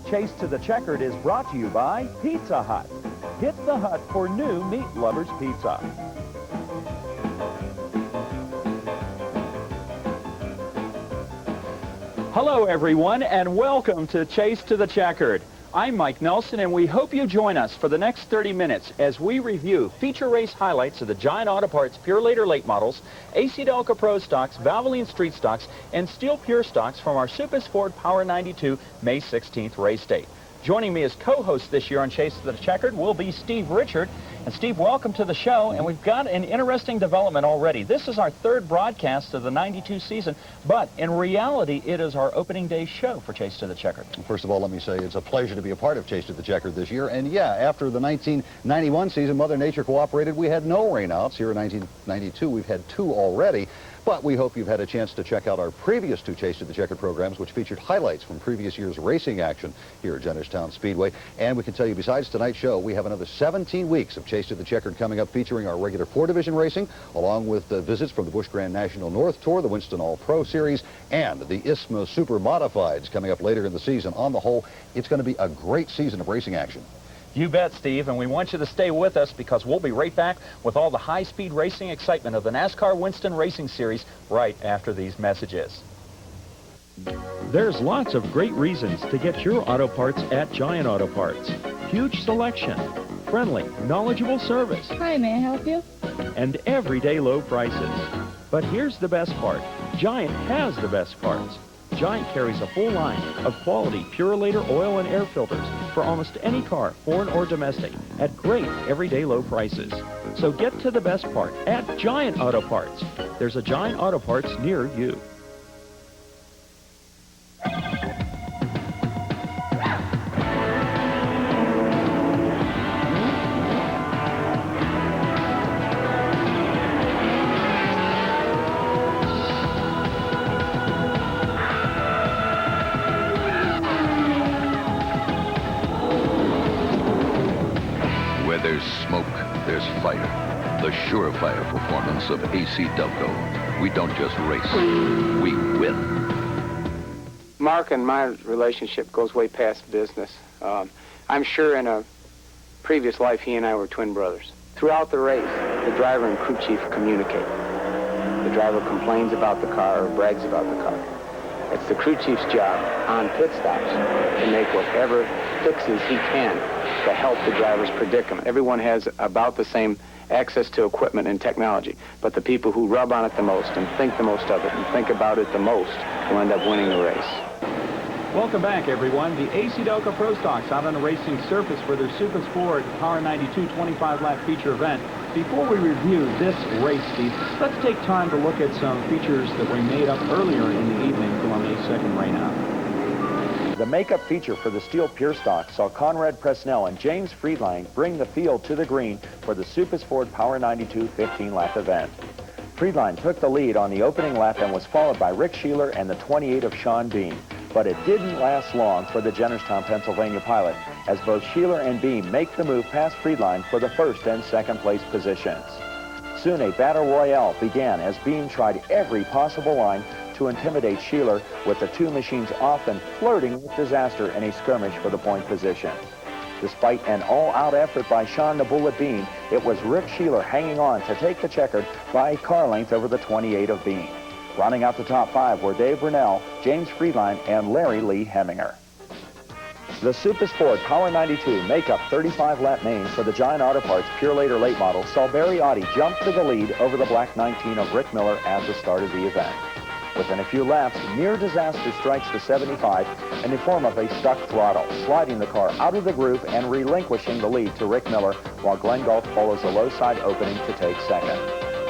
Chase to the Checkered is brought to you by Pizza Hut. Hit the Hut for new Meat Lovers Pizza. Hello, everyone, and welcome to Chase to the Checkered. I'm Mike Nelson, and we hope you join us for the next 30 minutes as we review feature race highlights of the Giant Auto Parts Pure Later Late Models, AC Delco Pro Stocks, Valvoline Street Stocks, and Steel Pure Stocks from our Super Sport Power 92 May 16th race date. Joining me as co-host this year on Chase to the Checkered will be Steve Richard. And Steve, welcome to the show, and we've got an interesting development already. This is our third broadcast of the 92 season, but in reality, it is our opening day show for Chase to the Checkered. First of all, let me say it's a pleasure to be a part of Chase to the Checkered this year. And yeah, after the 1991 season, Mother Nature cooperated. We had no rainouts. Here in 1992, we've had two already. But we hope you've had a chance to check out our previous two Chase to the Checkered programs, which featured highlights from previous year's racing action here at Jennerstown Speedway. And we can tell you, besides tonight's show, we have another 17 weeks of Chase to the Checkered coming up, featuring our regular 4-division racing, along with visits from the Busch Grand National North Tour, the Winston All-Pro Series, and the ISMA Super Modifieds coming up later in the season. On the whole, it's going to be a great season of racing action. You bet, Steve, and we want you to stay with us because we'll be right back with all the high-speed racing excitement of the NASCAR Winston Racing Series right after these messages. There's lots of great reasons to get your auto parts at Giant Auto Parts. Huge selection, friendly, knowledgeable service. Hi, may I help you? And everyday low prices. But here's the best part. Giant has the best parts. Giant carries a full line of quality Pure Later oil and air filters for almost any car, foreign or domestic, at great everyday low prices. So get to the best part at Giant Auto Parts. There's a Giant Auto Parts near you. There's smoke, there's fire. The surefire performance of AC Delco. We don't just race, we win. Mark and my relationship goes way past business. I'm sure in a previous life he and I were twin brothers. Throughout the race, the driver and crew chief communicate. The driver complains about the car or brags about the car. It's the crew chief's job on pit stops to make whatever fixes he can to help the driver's predicament. Everyone has about the same access to equipment and technology, but the people who rub on it the most and think the most of it and think about it the most will end up winning the race. Welcome back, everyone. The AC Delco Pro Stocks out on a racing surface for their Super Sport Power 92 25-lap feature event. Before we review this race, Steve, let's take time to look at some features that we made up earlier in the evening from our May 2nd rainout. The makeup feature for the Steel Pure Stock saw Conrad Presnell and James Friedline bring the field to the green for the Super Sport Power 92 15-lap event. Friedline took the lead on the opening lap and was followed by Rick Sheeler and the 28 of Sean Beam. But it didn't last long for the Jennerstown, Pennsylvania pilot, as both Sheeler and Beam make the move past Friedline for the first and second place positions. Soon a battle royale began as Beam tried every possible line to intimidate Sheeler, with the two machines often flirting with disaster in a skirmish for the point position. Despite an all-out effort by Sean the Bullet Beam, it was Rick Sheeler hanging on to take the Checkered by a car length over the 28 of Beam. Rounding out the top five were Dave Brunell, James Friedline, and Larry Lee Heminger. The Super Sport Power 92 makeup 35-lap main for the Giant Auto Parts Pure Later Late Model saw Barry Audi jump to the lead over the black 19 of Rick Miller at the start of the event. Within a few laps, near disaster strikes the 75 in the form of a stuck throttle, sliding the car out of the groove and relinquishing the lead to Rick Miller, while Glenn Galt follows a low side opening to take second.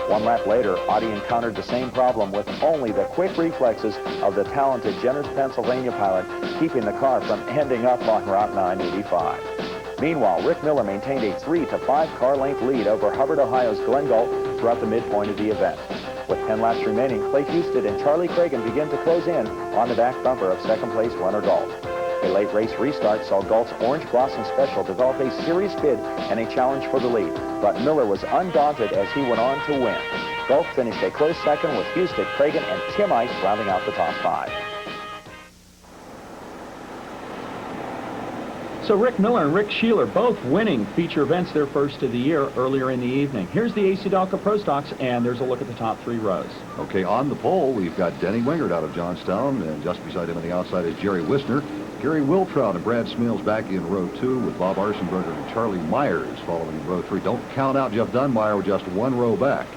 One lap later, Audi encountered the same problem with only the quick reflexes of the talented Jenners, Pennsylvania pilot, keeping the car from ending up on Route 985. Meanwhile, Rick Miller maintained a 3 to 5 car length lead over Hubbard, Ohio's Glenn Galt throughout the midpoint of the event. With 10 laps remaining, Clay Houston and Charlie Cragen begin to close in on the back bumper of second place runner Galt. A late race restart saw Galt's Orange Blossom Special develop a serious bid and a challenge for the lead, but Miller was undaunted as he went on to win. Galt finished a close second with Houston, Cragen, and Tim Ice rounding out the top five. So Rick Miller and Rick Sheeler both winning feature events, their first of the year, earlier in the evening. Here's the AC Delco Pro Stocks, and there's a look at the top 3 rows. Okay, on the pole, we've got Denny Wingert out of Johnstown, and just beside him on the outside is Jerry Wisner. Gary Wiltrout and Brad Smales back in row 2 with Bob Arsenberger and Charlie Myers following in row 3. Don't count out Jeff Dunmeyer with just 1 row back.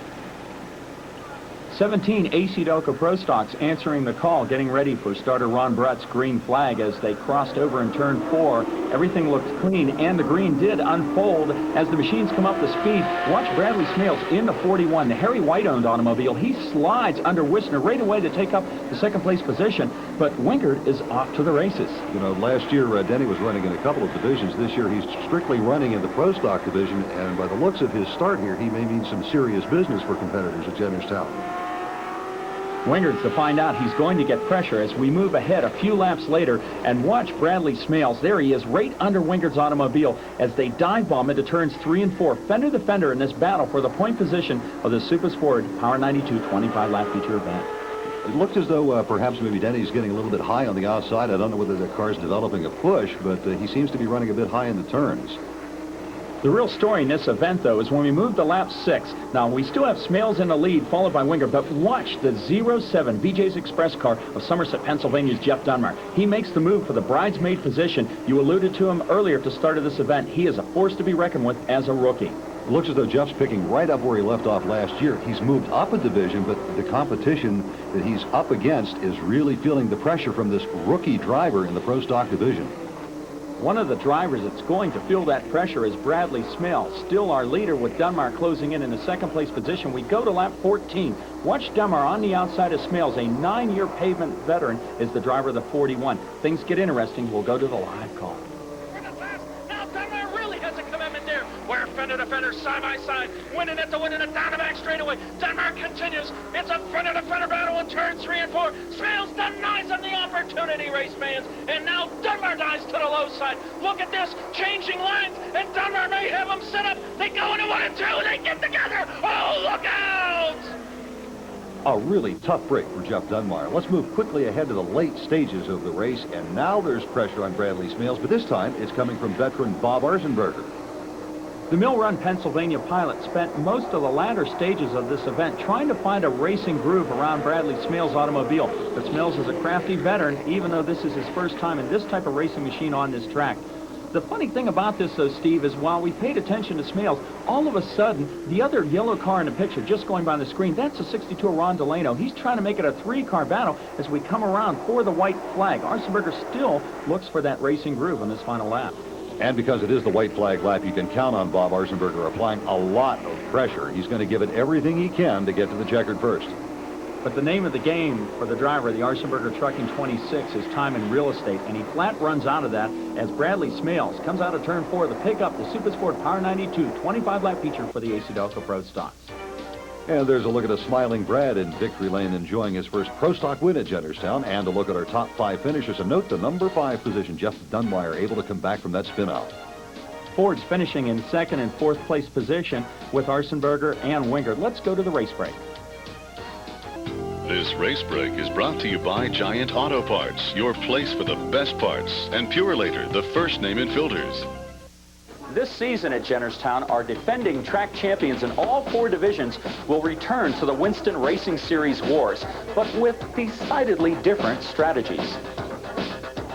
17 AC Delco Pro Stocks answering the call, getting ready for starter Ron Brutt's green flag as they crossed over in turn 4. Everything looked clean, and the green did unfold as the machines come up the speed. Watch Bradley Smales in the 41, the Harry White-owned automobile. He slides under Wisner right away to take up the second-place position, but Wingert is off to the races. You know, last year, Denny was running in a couple of divisions. This year, he's strictly running in the Pro Stock division, and by the looks of his start here, he may mean some serious business for competitors at Jennerstown. Wingert's to find out he's going to get pressure as we move ahead a few laps later, and watch Bradley Smales. There he is right under Wingert's automobile as they dive bomb into turns 3 and 4. Fender to fender in this battle for the point position of the Super Sport Power 92 25-lap feature event. It looked as though perhaps maybe Denny's getting a little bit high on the outside. I don't know whether the car's developing a push, but he seems to be running a bit high in the turns. The real story in this event, though, is when we move to lap 6. Now, we still have Smales in the lead, followed by Wingert, but watch the 07 VJ's Express car of Somerset, Pennsylvania's Jeff Dunmeyer. He makes the move for the bridesmaid position. You alluded to him earlier at the start of this event. He is a force to be reckoned with as a rookie. It looks as though Jeff's picking right up where he left off last year. He's moved up a division, but the competition that he's up against is really feeling the pressure from this rookie driver in the Pro Stock division. One of the drivers that's going to feel that pressure is Bradley Smales, still our leader with Dunmeyer closing in the second-place position. We go to lap 14. Watch Dunmeyer on the outside of Smales. A 9-year pavement veteran is the driver of the 41. Things get interesting. We'll go to the live call. Now Dunmeyer really has a commitment there. We're fender to fender, side by side, winning it down the back straightaway. Dunmeyer continues. It's a fender to fender battle in turns 3 and 4. Smales denies him the opportunity, race fans, and now Dunmeyer dies to the low side. Look at this, changing lines, and Dunmeyer may have him set up. They go into 1 and 2. They get together. Oh, look out! A really tough break for Jeff Dunmeyer. Let's move quickly ahead to the late stages of the race, and now there's pressure on Bradley Smales, but this time it's coming from veteran Bob Arsenberger. The Mill Run, Pennsylvania pilot spent most of the latter stages of this event trying to find a racing groove around Bradley Smales' automobile. But Smales is a crafty veteran, even though this is his first time in this type of racing machine on this track. The funny thing about this, though, Steve, is while we paid attention to Smales, all of a sudden, the other yellow car in the picture, just going by the screen, that's a 62 Ron Delano. He's trying to make it a 3-car battle as we come around for the white flag. Arsenberger still looks for that racing groove on this final lap. And because it is the white flag lap, you can count on Bob Arsenberger applying a lot of pressure. He's going to give it everything he can to get to the checkered first. But the name of the game for the driver, the Arsenberger Trucking 26, is time in real estate, and he flat runs out of that as Bradley Smales comes out of turn 4 to pick up the Super Sport Power 92 25-lap feature for the AC Delco Pro Stocks. And there's a look at a smiling Brad in victory lane enjoying his first Pro Stock win at Jennerstown, and a look at our top 5 finishers. And note the number 5 position, Jeff Dunmeyer, able to come back from that spin out. Ford's finishing in 2nd and 4th place position with Arsenberger and Wingert. Let's go to the race break. This race break is brought to you by Giant Auto Parts, your place for the best parts, and Purelator, the first name in filters. This season at Jennerstown, our defending track champions in all 4 divisions will return to the Winston Racing Series wars, but with decidedly different strategies.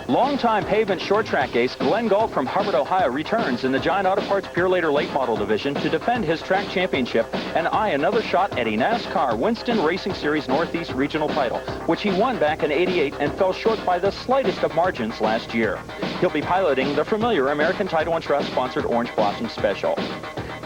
Longtime pavement short track ace Glenn Galt from Hubbard, Ohio returns in the Giant Auto Parts Purelator Late Model Division to defend his track championship and eye another shot at a NASCAR Winston Racing Series Northeast Regional title, which he won back in '88 and fell short by the slightest of margins last year. He'll be piloting the familiar American Title and Trust sponsored Orange Blossom Special.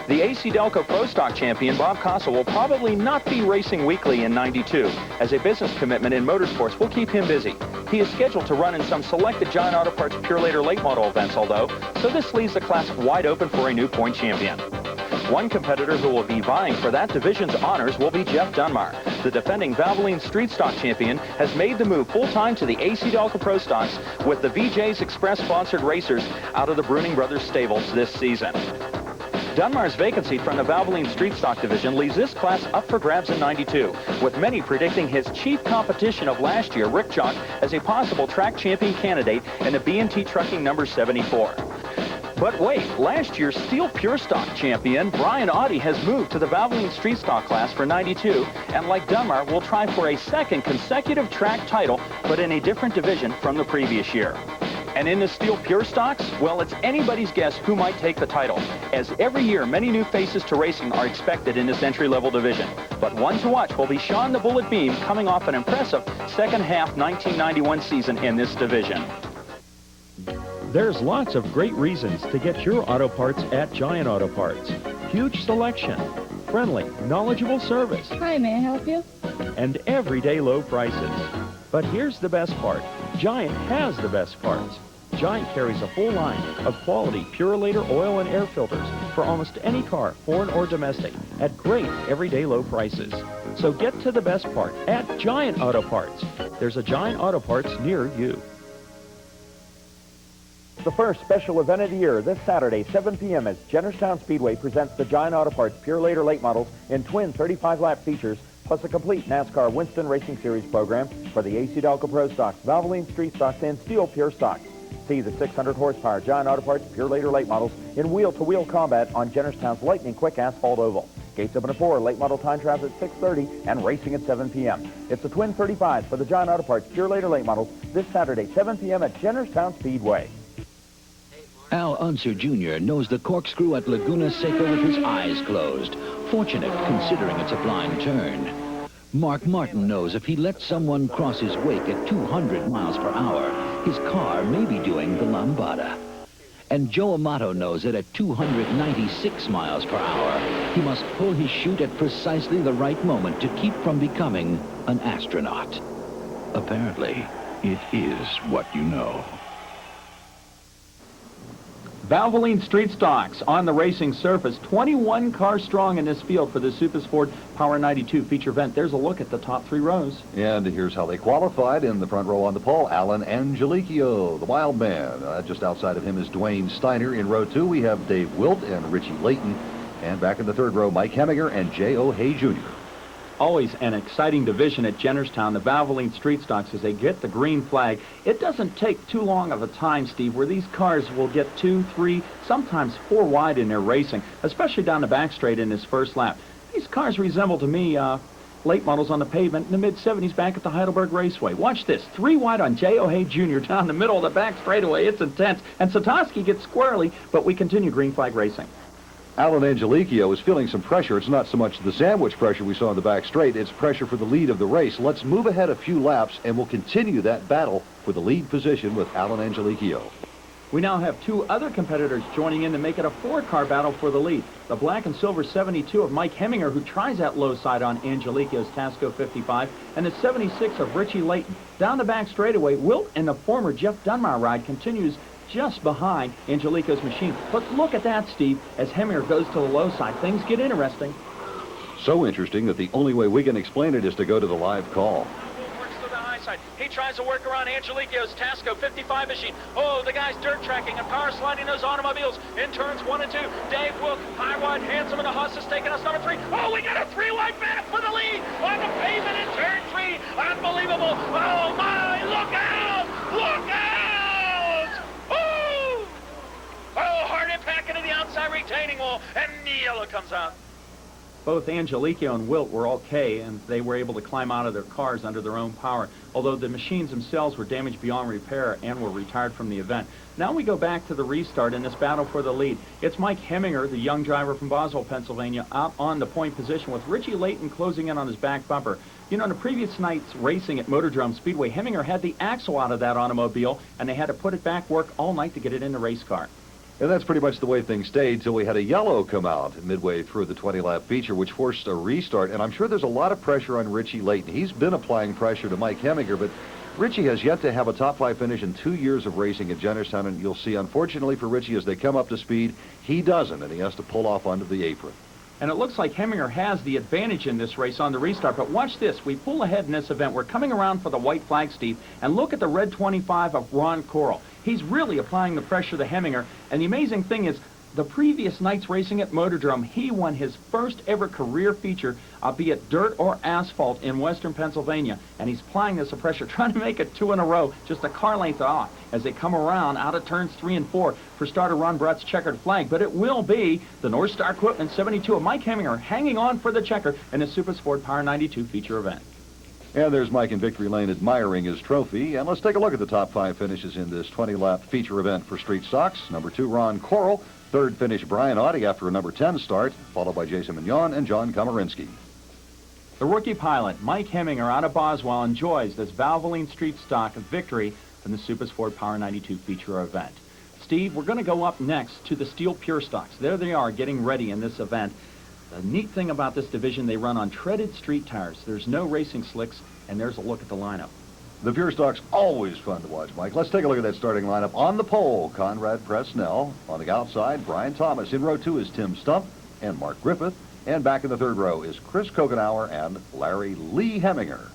The AC Delco Pro Stock champion Bob Cossa will probably not be racing weekly in '92, as a business commitment in motorsports will keep him busy. He is scheduled to run in some selected Giant Auto Parts Purelator late model events, although, so this leaves the class wide open for a new point champion. One competitor who will be vying for that division's honors will be Jeff Dunmeyer. The defending Valvoline Street Stock champion has made the move full-time to the AC Delco Pro Stocks with the VJ's Express sponsored racers out of the Bruning Brothers stables this season. Dunmar's vacancy from the Valvoline Street Stock Division leaves this class up for grabs in 92, with many predicting his chief competition of last year, Rick Jock, as a possible track champion candidate in the B&T Trucking number 74. But wait, last year's Steel Pure Stock champion, Brian Audie, has moved to the Valvoline Street Stock class for 92, and like Dunmar, will try for a second consecutive track title, but in a different division from the previous year. And in the Steel Pure Stocks, well, it's anybody's guess who might take the title, as every year many new faces to racing are expected in this entry-level division. But one to watch will be Sean the Bullet Beam, coming off an impressive second half 1991 season in this division. There's lots of great reasons to get your auto parts at Giant Auto Parts. Huge selection, friendly, knowledgeable service, Hi, may I help you? and everyday low prices. But here's the best part. Giant has the best parts. Giant carries a full line of quality Purolator oil and air filters for almost any car, foreign or domestic, at great everyday low prices. So get to the best part at Giant Auto Parts. There's a Giant Auto Parts near you. The first special event of the year, this Saturday, 7 p.m. as Jennerstown Speedway presents the Giant Auto Parts Purolator late models in twin 35-lap features, plus a complete NASCAR Winston Racing Series program for the AC Delco Pro Stocks, Valvoline Street Stocks, and Steel Pure Stocks. See the 600 horsepower Giant Auto Parts Purolator late models in wheel-to-wheel combat on Jennerstown's lightning quick asphalt oval. Gates open at 4, late model time trials at 6:30, and racing at 7 p.m. It's the twin 35s for the Giant Auto Parts Purolator late models this Saturday, 7 p.m. at Jennerstown Speedway. Al Unser Jr. knows the corkscrew at Laguna Seca with his eyes closed. Fortunate, considering it's a blind turn. Mark Martin knows if he lets someone cross his wake at 200 miles per hour, his car may be doing the lambada. And Joe Amato knows that at 296 miles per hour, he must pull his chute at precisely the right moment to keep from becoming an astronaut. Apparently, it is what you know. Valvoline Street Stocks on the racing surface, 21 cars strong in this field for the Supersport Power 92 feature event. There's a look at the top 3 rows. And here's how they qualified. In the front row on the pole, Alan Angelicchio, the wild man. Just outside of him is Dwayne Steiner. In row 2, we have Dave Wilt and Richie Layton. And back in the third row, Mike Heminger and J.O. Hay Jr. Always an exciting division at Jennerstown, the Valvoline Street Stocks, as they get the green flag. It doesn't take too long of a time, Steve, where these cars will get 2, 3, sometimes 4 wide in their racing, especially down the back straight in this first lap. These cars resemble to me late models on the pavement in the mid-70s back at the Heidelberg Raceway. Watch this, 3 wide on J.O. Hay Jr. down the middle of the back straightaway. It's intense, and Satoski gets squarely, but we continue green flag racing. Alan Angelicchio is feeling some pressure. It's not so much the sandwich pressure we saw in the back straight. It's pressure for the lead of the race. Let's move ahead a few laps, and we'll continue that battle for the lead position with Alan Angelicchio. We now have 2 other competitors joining in to make it a 4-car battle for the lead. The black and silver 72 of Mike Heminger, who tries that low side on Angelicchio's Tasco 55, and the 76 of Richie Layton. Down the back straightaway, Wilt and the former Jeff Dunmar ride continues just behind Angelicchio's machine. But look at that, Steve, as Heminger goes to the low side. Things get interesting. So interesting that the only way we can explain it is to go to the live call. Works to the high side. He tries to work around Angelicchio's Tasco 55 machine. Oh, the guy's dirt tracking and power sliding those automobiles in turns 1 and 2. Dave Wilk, high wide, handsome, and the Huss is taking us number 3. Oh, we got a 3-wide battle for the lead on the pavement in turn 3. Unbelievable. Oh, my, look out! Look out! Oh, hard impact into the outside retaining wall, and Niella comes out. Both Angelicchio and Wilt were okay, and they were able to climb out of their cars under their own power, although the machines themselves were damaged beyond repair and were retired from the event. Now we go back to the restart in this battle for the lead. It's Mike Heminger, the young driver from Boswell, Pennsylvania, out on the point position with Richie Layton closing in on his back bumper. You know, in the previous night's racing at Motordrome Speedway, Heminger had the axle out of that automobile, and they had to put it back work all night to get it in the race car. And that's pretty much the way things stayed till we had a yellow come out midway through the 20-lap feature, which forced a restart. And I'm sure there's a lot of pressure on Richie Layton. He's been applying pressure to Mike Heminger, but Richie has yet to have a top 5 finish in 2 years of racing at Jennerstown. And you'll see, unfortunately for Richie, as they come up to speed, he doesn't, and he has to pull off onto the apron. And it looks like Heminger has the advantage in this race on the restart. But watch this. We pull ahead in this event. We're coming around for the white flag, Steve. And look at the red 25 of Ron Coral. He's really applying the pressure to Heminger. And the amazing thing is, The previous night's racing at Motordrome, he won his first ever career feature, be it dirt or asphalt, in western Pennsylvania. And he's applying this pressure, trying to make it 2 in a row, just a car length off, as they come around out of turns 3 and 4 for starter Ron Brett's checkered flag. But it will be the North Star Equipment 72 of Mike Heminger hanging on for the checker in the Super Sport Power 92 feature event. And there's Mike in victory lane admiring his trophy. And let's take a look at the top 5 finishes in this 20-lap feature event for street stocks. Number 2, Ron Corral. Third finish, Brian Audie after a number 10 start, followed by Jason Mignon and John Komarinsky. The rookie pilot, Mike Heminger, out of Boswell, enjoys this Valvoline Street Stock victory in the Super Sport Power 92 feature event. Steve, we're going to go up next to the Steel Pure Stocks. There they are, getting ready in this event. The neat thing about this division, they run on treaded street tires. There's no racing slicks, and there's a look at the lineup. The Pure Stock's always fun to watch, Mike. Let's take a look at that starting lineup. On the pole, Conrad Presnell. On the outside, Brian Thomas. In row 2 is Tim Stump and Mark Griffith. And back in the third row is Chris Kogenauer and Larry Lee Heminger.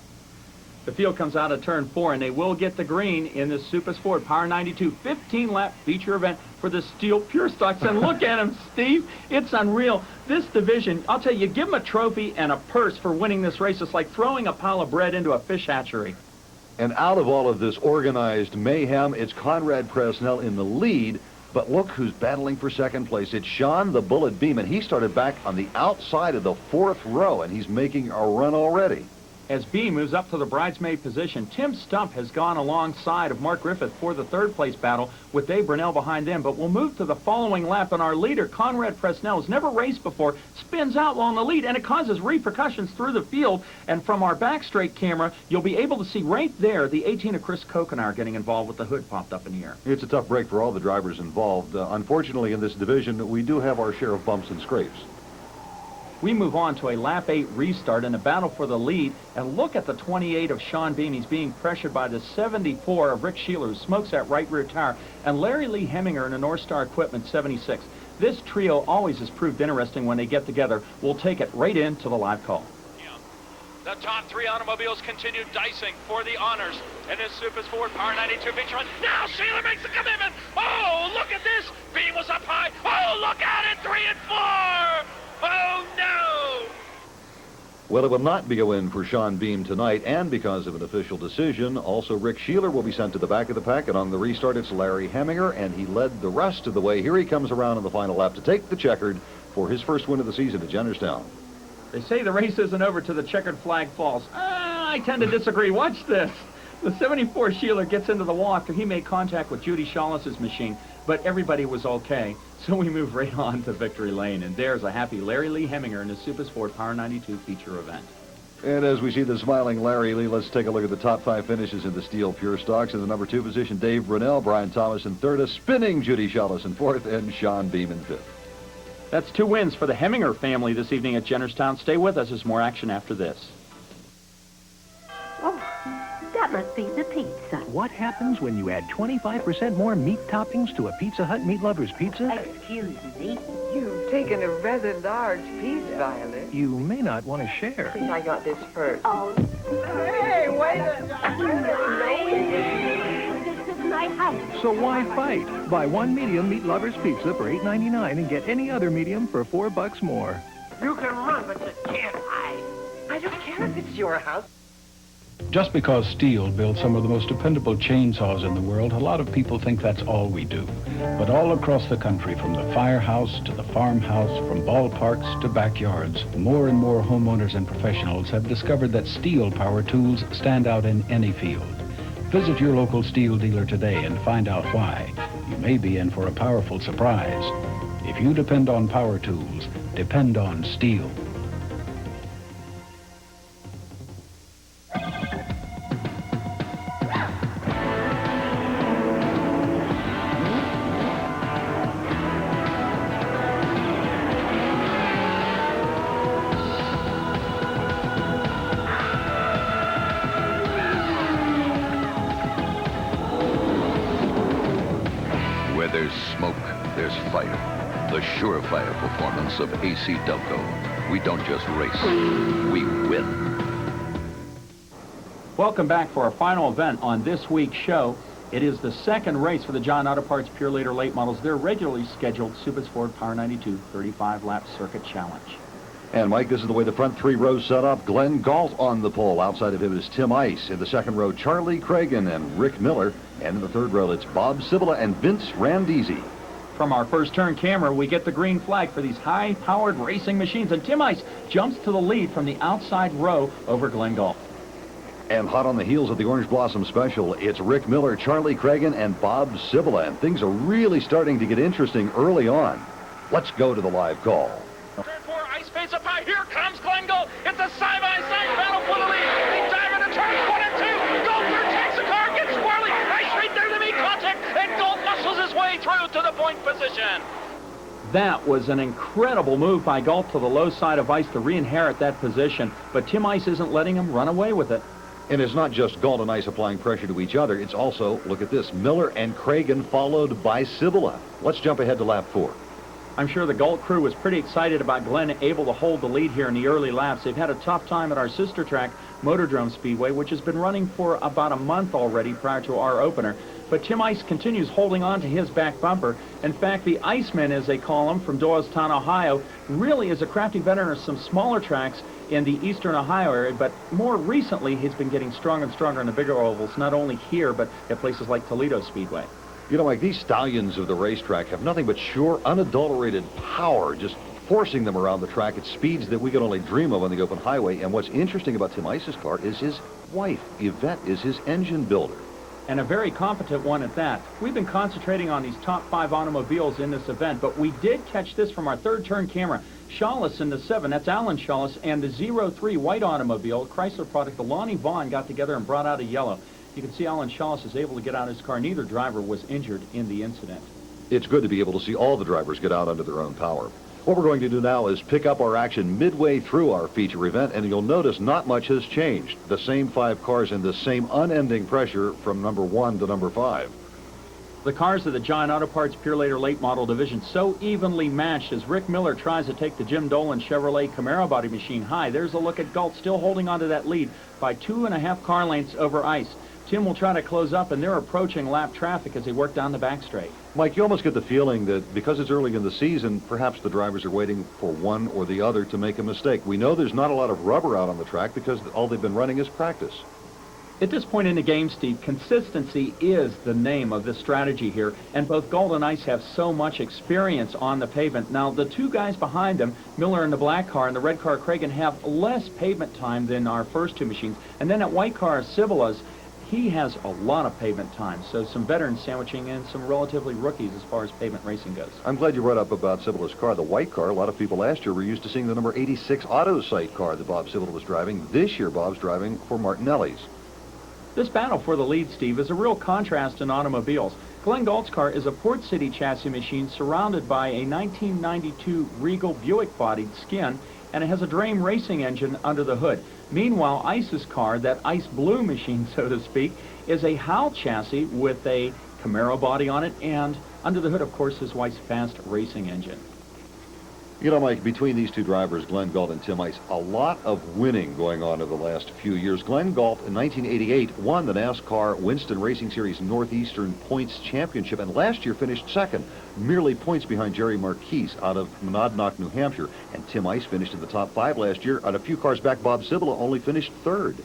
The field comes out of turn 4, and they will get the green in the Super Sport Power 92 15-lap feature event for the Steel Pure Stocks. And look at him, Steve. It's unreal. This division, I'll tell you, give them a trophy and a purse for winning this race. It's like throwing a pile of bread into a fish hatchery. And out of all of this organized mayhem, it's Conrad Presnell in the lead. But look who's battling for second place. It's Sean the Bullet Beeman. He started back on the outside of the 4th row, and he's making a run already. As B moves up to the bridesmaid position, Tim Stump has gone alongside of Mark Griffith for the third-place battle with Dave Brunell behind them. But we'll move to the following lap, and our leader, Conrad Presnell, has never raced before, spins out while in the lead, and it causes repercussions through the field. And from our back straight camera, you'll be able to see right there the 18 of Chris Kokenauer getting involved with the hood popped up in the air. It's a tough break for all the drivers involved. Unfortunately, in this division, we do have our share of bumps and scrapes. We move on to a lap 8 restart in a battle for the lead. And look at the 28 of Sean Beam. He's being pressured by the 74 of Rick Sheeler, who smokes that right rear tire, and Larry Lee Heminger in a North Star Equipment 76. This trio always has proved interesting when they get together. We'll take it right into the live call. The top 3 automobiles continue dicing for the honors in this Super Sport Power 92 feature. Now Sheeler makes the commitment. Oh, look at this. Beam was up high. Oh, look at it. 3 and 4. Oh, no! Well, it will not be a win for Sean Beam tonight, and because of an official decision, also Rick Sheeler will be sent to the back of the pack, and on the restart, it's Larry Heminger, and he led the rest of the way. Here he comes around in the final lap to take the checkered for his first win of the season at Jennerstown. They say the race isn't over till the checkered flag falls. I tend to disagree. Watch this. The 74 Sheeler gets into the wall after he made contact with Judy Shawless's machine, but everybody was okay. So we move right on to victory lane, and there's a happy Larry Lee Heminger in the Super Sport Power 92 feature event. And as we see the smiling Larry Lee, let's take a look at the top 5 finishes in the Steel Pure Stocks. In the number 2 position, Dave Brunell, Brian Thomas in 3rd, a spinning Judy Shawless in 4th, and Sean Beam in 5th. That's 2 wins for the Heminger family this evening at Jennerstown. Stay with us. There's more action after this. Oh, that must be the pizza. What happens when you add 25% more meat toppings to a Pizza Hut Meat Lovers pizza? Excuse me. You've taken a rather large piece, Violet. You may not want to share. I think I got this first. Oh. Hey, wait a minute. This is my house. So why fight? Buy 1 medium Meat Lovers pizza for $8.99 and get any other medium for $4 more. You can run, but you can't hide. I don't care if it's your house. Just because Stihl builds some of the most dependable chainsaws in the world, a lot of people think that's all we do. But all across the country, from the firehouse to the farmhouse, from ballparks to backyards, more and more homeowners and professionals have discovered that Stihl power tools stand out in any field. Visit your local Stihl dealer today and find out why. You may be in for a powerful surprise. If you depend on power tools, depend on Stihl. Where there's smoke, there's fire. The surefire performance of AC Delco. We don't just race, we win. Welcome back for our final event on this week's show. It is the second race for the Giant Auto Parts Pure Later Late Models, their regularly scheduled Supers Ford Power 92 35-lap circuit challenge. And, Mike, this is the way the front three rows set up. Glenn Galt on the pole. Outside of him is Tim Ice. In the second row, Charlie Cragen and Rick Miller. And in the third row, it's Bob Cibula and Vince Randisi. From our first turn camera, we get the green flag for these high-powered racing machines. And Tim Ice jumps to the lead from the outside row over Glenn Galt. And hot on the heels of the Orange Blossom Special, it's Rick Miller, Charlie Cragen, and Bob Cibula. And things are really starting to get interesting early on. Let's go to the live call. Turn 4, Ice fades up high. Here comes Glenn Galt. It's a side-by-side battle for the lead. They dive into turns 1 and 2. Galt takes the car, gets squirrely. Ice right there to make contact, and Galt muscles his way through to the point position. That was an incredible move by Galt to the low side of Ice to re-inherit that position, but Tim Ice isn't letting him run away with it. And it's not just Galt and Ice applying pressure to each other. It's also, look at this, Miller and Cragen followed by Cibula. Let's jump ahead to lap 4. I'm sure the Galt crew was pretty excited about Glenn able to hold the lead here in the early laps. They've had a tough time at our sister track, Motordrome Speedway, which has been running for about a month already prior to our opener. But Tim Ice continues holding on to his back bumper. In fact, the Iceman, as they call him, from Doylestown, Ohio, really is a crafty veteran of some smaller tracks in the eastern Ohio area, but more recently he's been getting stronger and stronger in the bigger ovals, not only here, but at places like Toledo Speedway. You know, Mike, these stallions of the racetrack have nothing but sure, unadulterated power, just forcing them around the track at speeds that we can only dream of on the open highway. And what's interesting about Tim Ice's car is his wife. Yvette is his engine builder. And a very competent one at that. We've been concentrating on these top 5 automobiles in this event, but we did catch this from our third turn camera. Shawless in the 7, that's Alan Shawless, and the 03 white automobile, Chrysler product, the Lonnie Vaughn, got together and brought out a yellow. You can see Alan Shawless is able to get out of his car. Neither driver was injured in the incident. It's good to be able to see all the drivers get out under their own power. What we're going to do now is pick up our action midway through our feature event, and you'll notice not much has changed. The same 5 cars in the same unending pressure from number 1 to number 5. The cars of the Giant Auto Parts Pure Later Late Model division so evenly matched as Rick Miller tries to take the Jim Dolan Chevrolet Camaro body machine high. There's a look at Galt still holding onto that lead by 2.5 car lengths over Ice. Tim will try to close up, and they're approaching lap traffic as they work down the back straight. Mike, you almost get the feeling that because it's early in the season, perhaps the drivers are waiting for one or the other to make a mistake. We know there's not a lot of rubber out on the track because all they've been running is practice. At this point in the game, Steve, consistency is the name of this strategy here, and both Galt and Ice have so much experience on the pavement. Now, the 2 guys behind them, Miller in the black car and the red car, Cragen, have less pavement time than our first 2 machines. And then that white car, Cibula's, he has a lot of pavement time, so some veterans sandwiching in some relatively rookies as far as pavement racing goes. I'm glad you brought up about Cibula's car. The white car, a lot of people last year were used to seeing the number 86 Auto Site car that Bob Cibula was driving. This year, Bob's driving for Martinelli's. This battle for the lead, Steve, is a real contrast in automobiles. Glenn Galt's car is a Port City chassis machine surrounded by a 1992 Regal Buick-bodied skin, and it has a Drame racing engine under the hood. Meanwhile, Ice's car, that ice blue machine, so to speak, is a Howell chassis with a Camaro body on it, and under the hood, of course, his wife's fast racing engine. You know, Mike, between these 2 drivers, Glenn Galt and Tim Ice, a lot of winning going on over the last few years. Glenn Galt in 1988 won the NASCAR Winston Racing Series Northeastern Points Championship, and last year finished 2nd, merely points behind Jerry Marquise out of Monadnock, New Hampshire. And Tim Ice finished in the top 5 last year. On a few cars back, Bob Cibula only finished 3rd.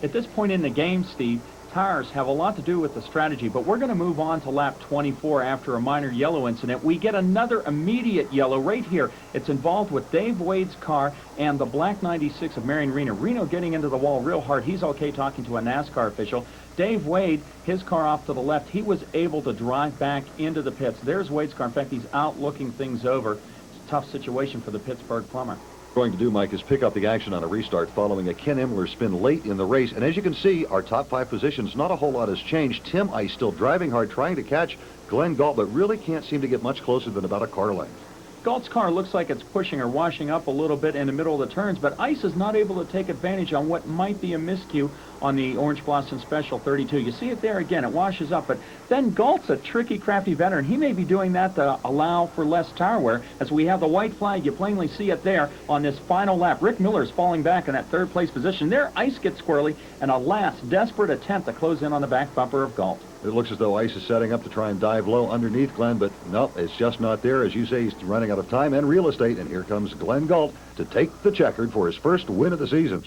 At this point in the game, Steve, tires have a lot to do with the strategy, but we're going to move on to lap 24 after a minor yellow incident. We get another immediate yellow right here. It's involved with Dave Wade's car and the black 96 of Marion Reno. Reno getting into the wall real hard. He's okay talking to a NASCAR official. Dave Wade, his car off to the left, he was able to drive back into the pits. There's Wade's car. In fact, he's out looking things over. It's a tough situation for the Pittsburgh plumber. Going to do, Mike, is pick up the action on a restart following a Ken Imler spin late in the race. And as you can see, our top 5 positions, not a whole lot has changed. Tim Ice still driving hard, trying to catch Glenn Galt, but really can't seem to get much closer than about a car length. Galt's car looks like it's pushing or washing up a little bit in the middle of the turns, but Ice is not able to take advantage on what might be a miscue on the Orange Blossom Special 32. You see it there again, it washes up, but then Galt's a tricky, crafty veteran. He may be doing that to allow for less tire wear. As we have the white flag, you plainly see it there on this final lap. Rick Miller's falling back in that 3rd place position. There, Ice gets squirrely, and a last desperate attempt to close in on the back bumper of Galt. It looks as though ice is setting up to try and dive low underneath Glenn, but nope, it's just not there. As you say, he's running out of time and real estate, and here comes Glenn Galt to take the checkered for his first win of the season.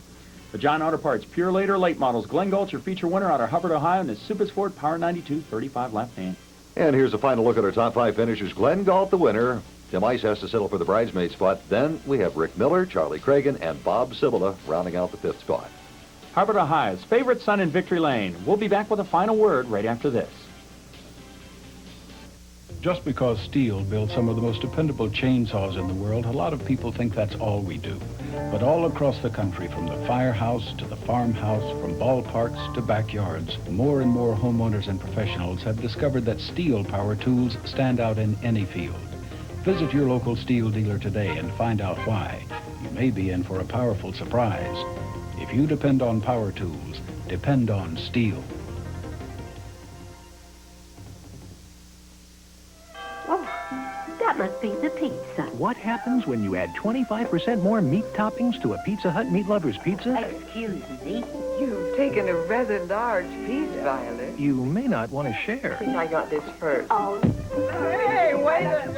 The Giant Auto Parts Pure Later Late Models. Glenn Galt, your feature winner out of Hubbard, Ohio, in his Super Sport Power 92 35 lap fan. And here's a final look at our top 5 finishers. Glenn Galt, the winner. Tim Ice has to settle for the bridesmaid spot. Then we have Rick Miller, Charlie Cragen, and Bob Cibula rounding out the 5th spot. Hubbard, Ohio's favorite son in victory lane. We'll be back with a final word right after this. Just because steel builds some of the most dependable chainsaws in the world, a lot of people think that's all we do. But all across the country, from the firehouse to the farmhouse, from ballparks to backyards, more and more homeowners and professionals have discovered that steel power tools stand out in any field. Visit your local steel dealer today and find out why. You may be in for a powerful surprise. If you depend on power tools, depend on steel. That must be the pizza. What happens when you add 25% more meat toppings to a Pizza Hut Meat Lovers pizza? Excuse me. You've taken a rather large piece, Violet. You may not want to share. I got this first. Oh. Hey, wait a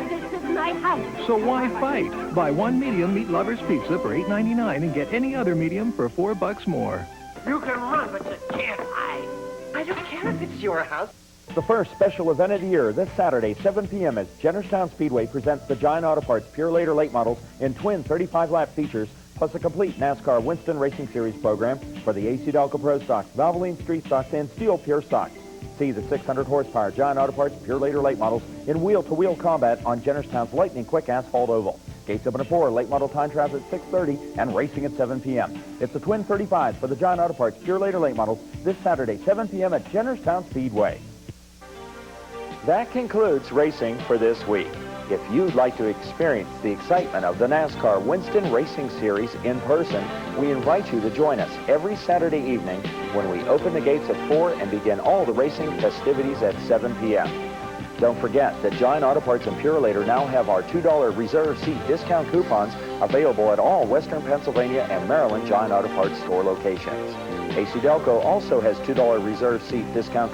This is my house. So why fight? Buy one medium Meat Lovers pizza for $8.99 and get any other medium for $4 more. You can run, but you can't hide. I don't care if it's your house. The first special event of the year, this Saturday, 7 p.m. as Jennerstown Speedway presents the Giant Auto Parts Pure Later Late Models in twin 35-lap features, plus a complete NASCAR Winston Racing Series program for the AC Delco Pro Stocks, Valvoline Street Stocks, and Steel Pure Stocks. See the 600-horsepower Giant Auto Parts Pure Later Late Models in wheel-to-wheel combat on Jennerstown's lightning-quick asphalt oval. Gates open at 4, late model time trials at 6:30, and racing at 7 p.m. It's the twin 35s for the Giant Auto Parts Pure Later Late Models this Saturday, 7 p.m. at Jennerstown Speedway. That concludes racing for this week. If you'd like to experience the excitement of the NASCAR Winston Racing Series in person, we invite you to join us every Saturday evening when we open the gates at 4 and begin all the racing festivities at 7 p.m. Don't forget that Giant Auto Parts and Pure Later now have our $2 reserve seat discount coupons available at all Western Pennsylvania and Maryland Giant Auto Parts store locations. AC Delco also has $2 reserve seat discount coupons